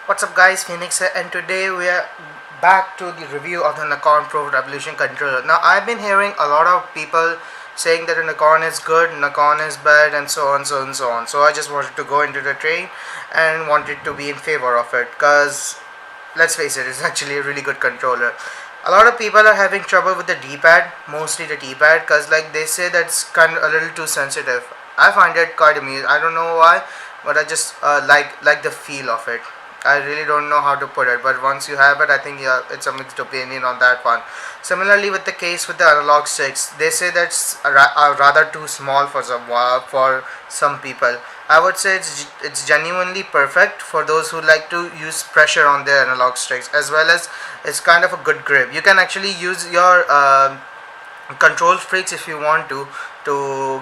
What's up guys, Phoenix here, and today we are back to the review of the Nacon Pro Revolution controller. Now I've been hearing a lot of people saying that the Nacon is good, Nacon is bad, and so on, so on, so on. So I just wanted to go into the train and wanted to be in favor of it, because let's face it, it's actually a really good controller. A lot of people are having trouble with the D-pad, mostly the D-pad, because like they say that's kind of a little too sensitive. I find it quite amusing. I don't know why, but I just like the feel of it. I really don't know how to put it, but once you have it, I think yeah, it's a mixed opinion on that one. Similarly, with the case with the analog sticks, they say that's rather too small for some people. I would say it's genuinely perfect for those who like to use pressure on their analog sticks, as well as it's kind of a good grip. You can actually use your control freaks if you want to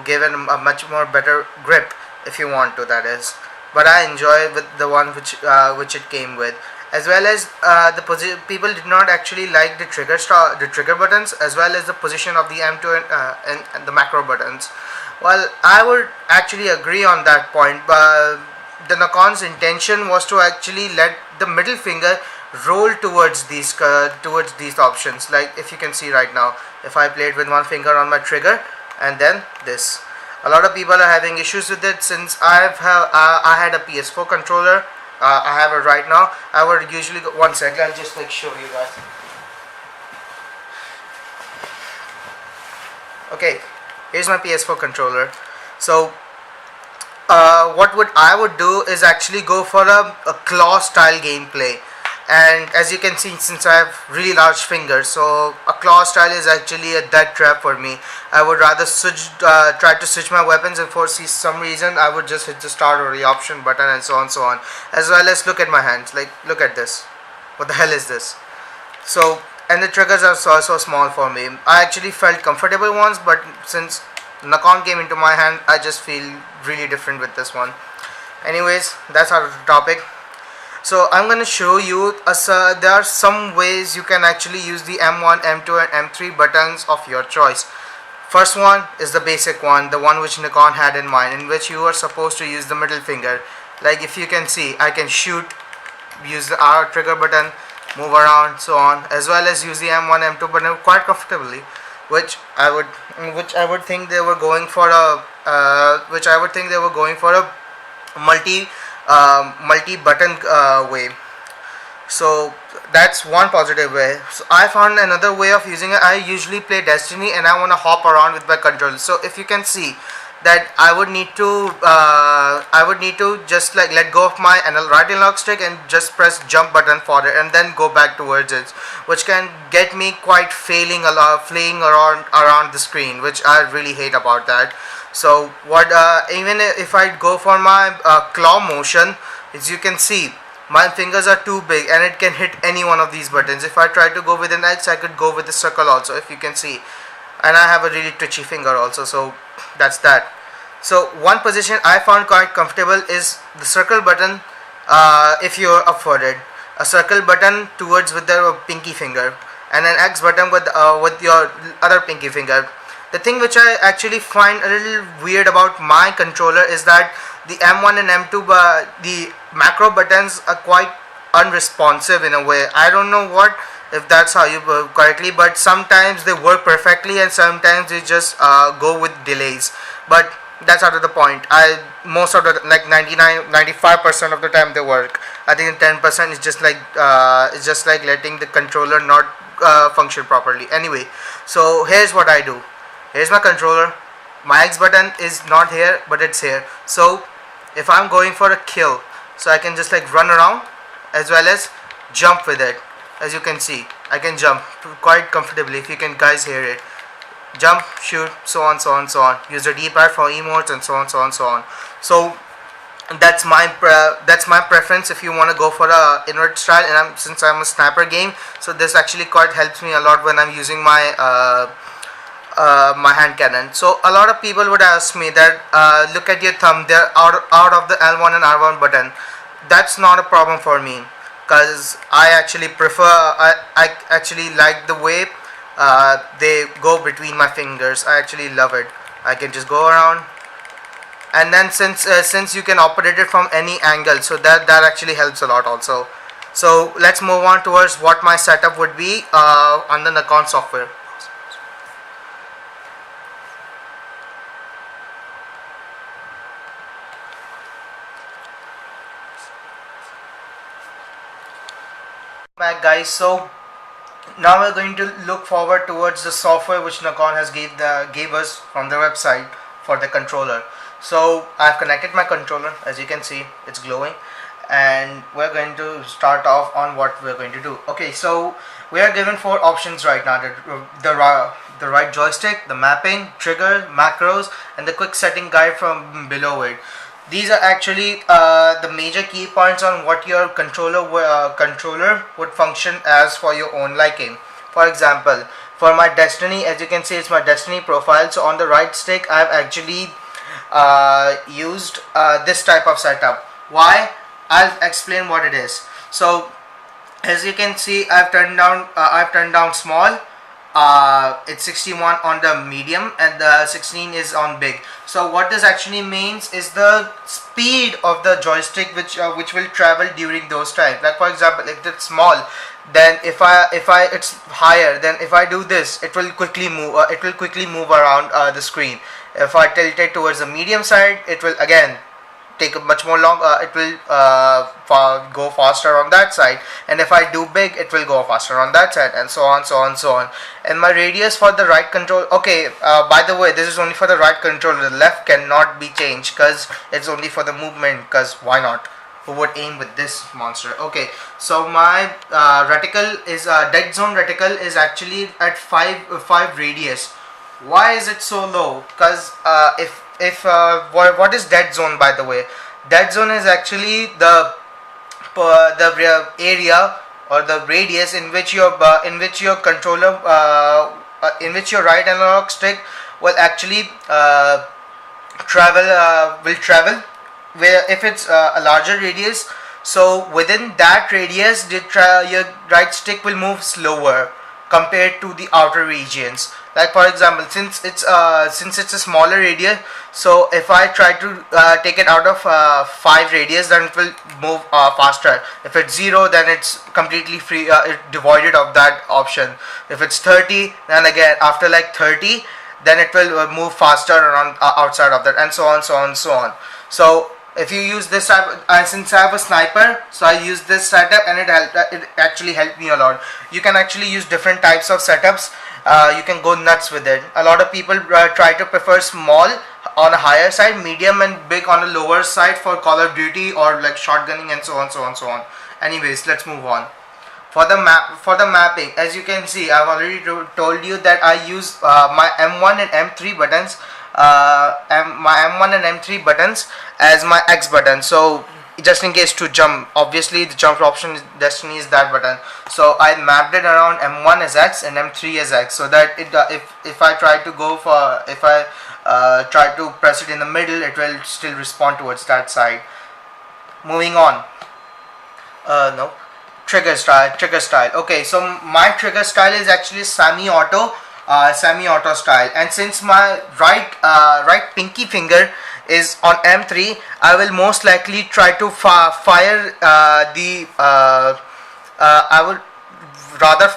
give it a much more better grip if you want to, that is. But I enjoy with the one which it came with, as well as people did not actually like the trigger buttons, as well as the position of the M2 and the macro buttons. Well, I would actually agree on that point, but the Nacon's intention was to actually let the middle finger roll towards these options. Like if you can see right now, if I played with one finger on my trigger and then this, a lot of people are having issues with it. Since I had a PS4 controller, I have it right now. I would usually go, one second, I'll just like show you guys. Okay, here's my PS4 controller. So what I would do is actually go for a claw style gameplay. And as you can see, since I have really large fingers, so a claw style is actually a dead trap for me. I would rather try to switch my weapons, and for some reason I would just hit the start or the option button and so on, so on. As well as look at my hands, like look at this, what the hell is this? So, and the triggers are so small for me. I actually felt comfortable once, but since Nacon came into my hand, I just feel really different with this one. Anyways, that's our topic. So I'm going to show you there are some ways you can actually use the M1, M2 and M3 buttons of your choice. First one is the basic one, the one which Nacon had in mind, in which you are supposed to use the middle finger. Like if you can see, I can shoot, use the R trigger button, move around, so on, as well as use the M1, M2 button quite comfortably, which I would think they were going for a multi button way. So that's one positive way. So I found another way of using it. I usually play Destiny and I want to hop around with my controller. So if you can see that I would need to just like let go of my right analog stick and just press jump button for it and then go back towards it, which can get me quite failing around the screen, which I really hate about that. So even if I go for my claw motion, as you can see, my fingers are too big and it can hit any one of these buttons. If I try to go with an X, I could go with the circle also, if you can see. And I have a really twitchy finger also, so that's that. So one position I found quite comfortable is the circle button. If you're up for it, a circle button towards with the pinky finger, and an X button with your other pinky finger. The thing which I actually find a little weird about my controller is that the M1 and M2 the macro buttons are quite unresponsive in a way. I don't know if that's how you correctly, but sometimes they work perfectly and sometimes they just go with delays. But that's out of the point. Most of the, like 95% of the time they work. I think 10% is just like letting the controller not function properly. Anyway, so here's what I do. Here's my controller. My X button is not here, but it's here. So if I'm going for a kill, so I can just like run around as well as jump with it. As you can see, I can jump quite comfortably, if you can guys hear it. Jump, shoot, so on, so on, so on. Use the D-pad for emotes and so on, so on, so on. So that's my preference if you want to go for a invert style. And since I'm a sniper game, so this actually quite helps me a lot when I'm using my my hand cannon. So a lot of people would ask me that look at your thumb, they're out of the L1 and R1 button. That's not a problem for me, because I actually I actually like the way they go between my fingers. I actually love it. I can just go around and then since you can operate it from any angle, so that actually helps a lot also. So let's move on towards what my setup would be on the Nacon software. Back guys, so now we're going to look forward towards the software which Nacon has gave us from the website for the controller. So I've connected my controller, as you can see it's glowing, and we're going to start off on what we're going to do. Okay, so we are given 4 options right now: the right joystick, the mapping, trigger, macros, and the quick setting guide from below it. These are actually the major key points on what your controller would function as for your own liking. For example, for my Destiny, as you can see, it's my Destiny profile. So on the right stick, I've actually used this type of setup. Why? I'll explain what it is. So as you can see, I've turned down small. It's 61 on the medium and the 16 is on big. So what this actually means is the speed of the joystick which will travel during those times. Like for example, if it's small, then if it's higher, then if I do this, it will quickly move. Around the screen. If I tilt it towards the medium side, it will again take a much more long. It will go faster on that side, and if I do big, it will go faster on that side, and so on, so on, so on. And my radius for the right control. Okay, by the way, this is only for the right controller. The left cannot be changed because it's only for the movement. Because why not? Who would aim with this monster? Okay, so my reticle is dead zone reticle is actually at 5 radius. Why is it so low? Because what is dead zone, by the way? Dead zone is actually the area or the radius in which your controller in which your right analog stick will actually travel. Where if it's a larger radius, so within that radius, your right stick will move slower compared to the outer regions. Like for example, since it's a smaller radius, so if I try to take it out of 5 radius, then it will move faster. If it's 0, then it's completely free, devoided of that option. If it's 30, then again after like 30, then it will move faster around outside of that, and so on, so on, so on. So if you use this type, since I have a sniper, so I use this setup, and it actually helped me a lot. You can actually use different types of setups. You can go nuts with it. A lot of people try to prefer small on a higher side, medium and big on a lower side for Call of Duty or like shotgunning, and so on, so on, so on. Anyways, let's move on. For the mapping, as you can see, I've already told you that I use my M1 and M3 buttons. My M1 and M3 buttons as my X button. So just in case to jump, obviously the jump option in Destiny is that button. So I mapped it around M1 as X and M3 as X, so that it if I try to go for try to press it in the middle, it will still respond towards that side. Moving on. No. Trigger style. Okay, so my trigger style is actually semi-auto style, and since my right pinky finger is on M3, I will most likely try to fire I would rather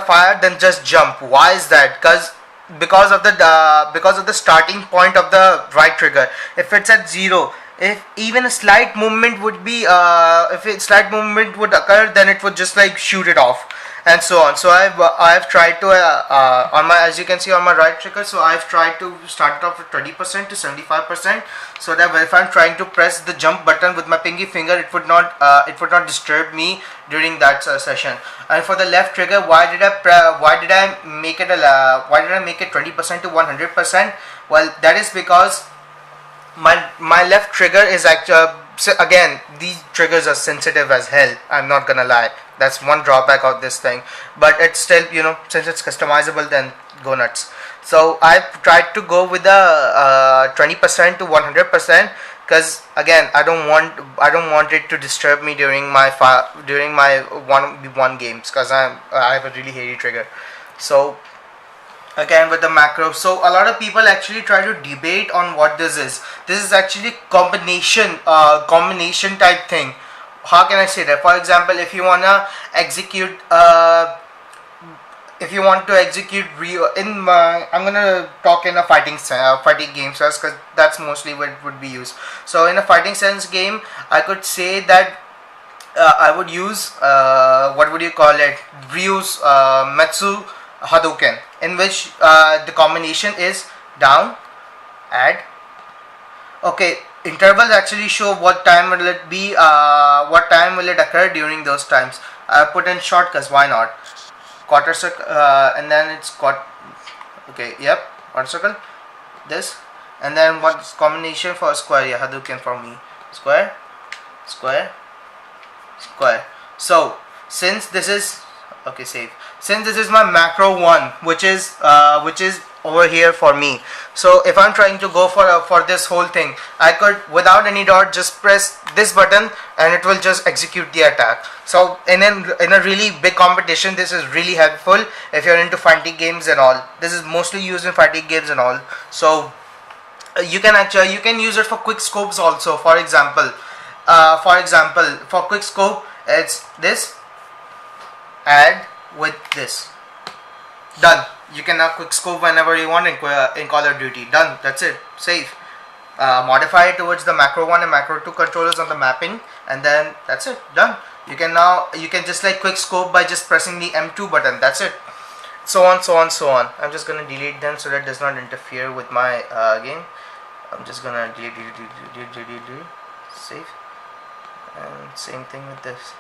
fire than just jump. Why is that? Because of the starting point of the right trigger. If it's at 0, if even a slight movement would be if a slight movement would occur, then it would just like shoot it off, and so on. So I've tried to on my, as you can see on my right trigger, so I've tried to start it off at 20% to 75%, so that if I'm trying to press the jump button with my pinky finger, it would not disturb me during that session. And for the left trigger, why did I make it 20% to 100%? Well, that is because my left trigger is actually, so again, these triggers are sensitive as hell, I'm not gonna lie. That's one drawback of this thing, but it's still, you know, since it's customizable, then go nuts. So I've tried to go with the 20% to 100%, because again, I don't want it to disturb me during my 1v1 games, because I have a really hairy trigger. So again with the macro. So a lot of people actually try to debate on what this is. This is actually combination type thing. How can I say that? For example, if you wanna execute if you want to execute I'm gonna talk in a fighting game first, because that's mostly what would be used. So in a fighting sense game, I could say that I would use what would you call it, Ryu's Metsu Hadouken, in which the combination is down, add. Okay, intervals actually show what time will it be, what time will it occur during those times. I put in shortcuts, why not? Quarter circle, and then it's okay, yep, quarter circle, this, and then what's combination for square? Yeah, Hadouken for me, square, square, square. So since this is okay, save. Since this is my macro one, which is over here for me. So if I'm trying to go for this whole thing, I could without any dot just press this button and it will just execute the attack. So in a really big competition, this is really helpful if you're into fighting games and all. This is mostly used in fighting games and all. So you can use it for quick scopes also. For example, for quick scope, it's this, add with this, done. You can now quick scope whenever you want in Call of Duty. Done. That's it. Save. Modify it towards the macro 1 and macro 2 controllers on the mapping, and then that's it. Done. You can just like quick scope by just pressing the M2 button. That's it. So on, so on, so on. I'm just gonna delete them so that it does not interfere with my game. I'm just gonna delete. Save. And same thing with this.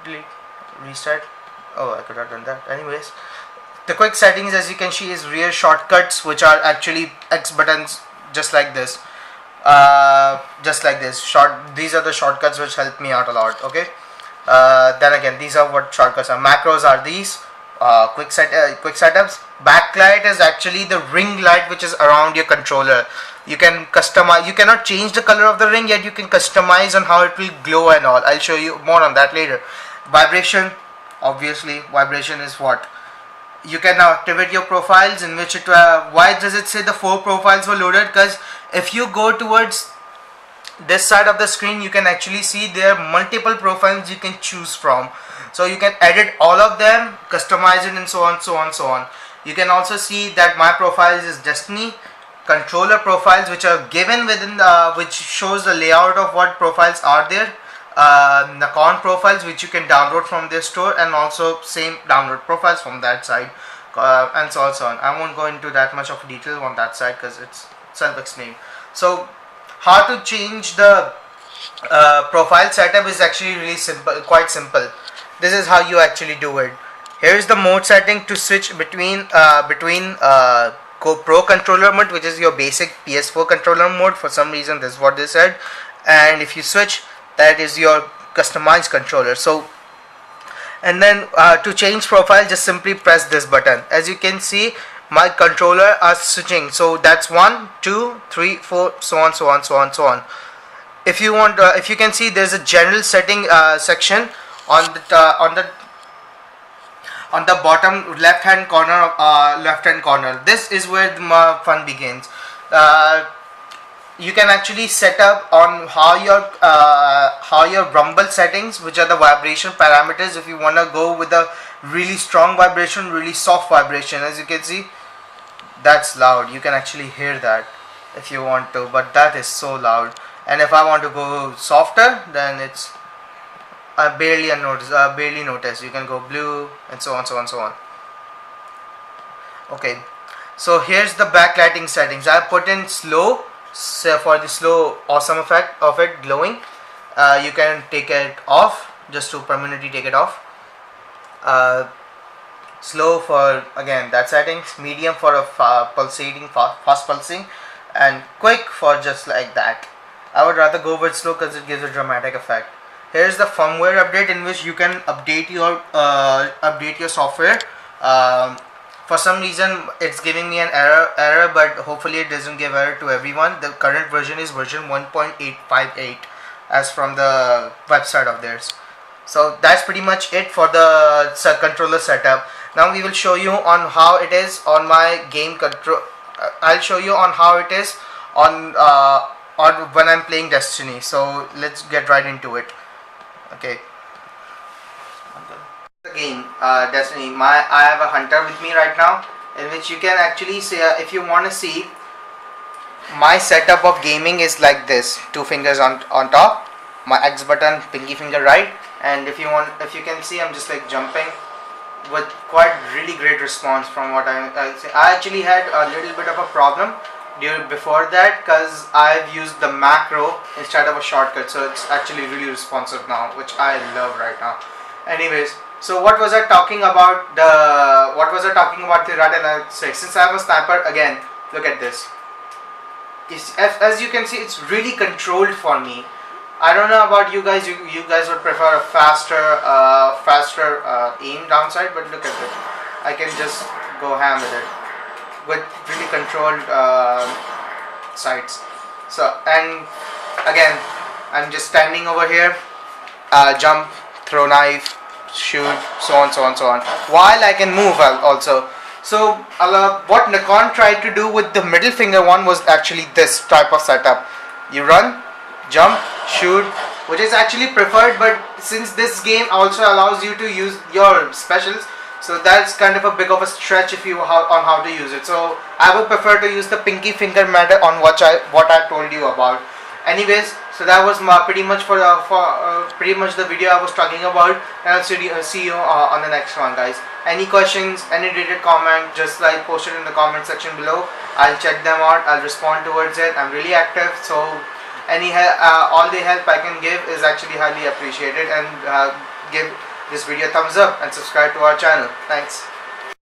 Delete. Restart. Oh, I could have done that. Anyways, the quick settings, as you can see, is rear shortcuts, which are actually X buttons, just like this. These are the shortcuts which help me out a lot. Okay. Then again, these are what shortcuts are. Macros are these. Quick setups. Backlight is actually the ring light which is around your controller. You can customize. You cannot change the color of the ring, yet you can customize on how it will glow and all. I'll show you more on that later. Vibration. Obviously, vibration is what you can now activate your profiles, in which it why does it say the 4 profiles were loaded? Because if you go towards this side of the screen, you can actually see there are multiple profiles you can choose from. So you can edit all of them, customize it, and so on, so on, so on. You can also see that my profiles is Destiny. Controller profiles, which are given within which shows the layout of what profiles are there. Nacon profiles, which you can download from their store, and also same download profiles from that side, and so on. I won't go into that much of detail on that side because it's self-explained. So how to change the profile setup is actually really simple, quite simple. This is how you actually do it. Here is the mode setting to switch between Pro controller mode, which is your basic PS4 controller mode. For some reason, this is what they said, and if you switch, that is your customized controller. So, and then to change profile, just simply press this button. As you can see, my controller are switching. So that's 1, 2, 3, 4, so on, so on, so on, so on. If you want, if you can see, there's a general setting section on the bottom left hand corner. This is where the fun begins. You can actually set up on how your rumble settings, which are the vibration parameters. If you want to go with a really strong vibration, really soft vibration, as you can see, that's loud. You can actually hear that if you want to, but that is so loud. And if I want to go softer, then it's barely notice. You can go blue, and so on, so on, so on. Okay, so here's the backlighting settings. I put in slow. So for the slow awesome effect of it glowing, you can take it off, just to permanently take it off. Slow for again that settings, medium for a fast pulsing, and quick for just like that. I would rather go with slow because it gives a dramatic effect. Here is the firmware update, in which you can update your software. For some reason it's giving me an error, but hopefully it doesn't give error to everyone. The current version is version 1.858 as from the website of theirs. So that's pretty much it for the controller setup. Now we will show you on how it is on my game control. I'll show you on how it is on when I'm playing Destiny. So let's get right into it. Okay. The game Destiny. I have a hunter with me right now, in which you can actually see if you want to see my setup of gaming is like this: two fingers on top, my X button, pinky finger right, and if you can see, I'm just like jumping with quite really great response from what I say. I actually had a little bit of a problem before that because I've used the macro instead of a shortcut, so it's actually really responsive now, which I love right now. Anyways, so what was I talking about? The rat, and I say, since I'm a sniper, again, look at this. As you can see, it's really controlled for me. I don't know about you guys. You guys would prefer a faster aim downside, but look at it. I can just go ham with it with really controlled sights. So, and again, I'm just standing over here, jump, throw knife, shoot, so on, while I can move also. So what Nacon tried to do with the middle finger one was actually this type of setup. You run, jump, shoot, which is actually preferred, but since this game also allows you to use your specials, so that's kind of a big of a stretch if you on how to use it. So I would prefer to use the pinky finger method on what I told you about. Anyways, so that was pretty much pretty much the video I was talking about, and I'll see you on the next one, guys. Any questions, any related comment, just like post it in the comment section below. I'll check them out, I'll respond towards it. I'm really active, so all the help I can give is actually highly appreciated, and give this video a thumbs up and subscribe to our channel. Thanks.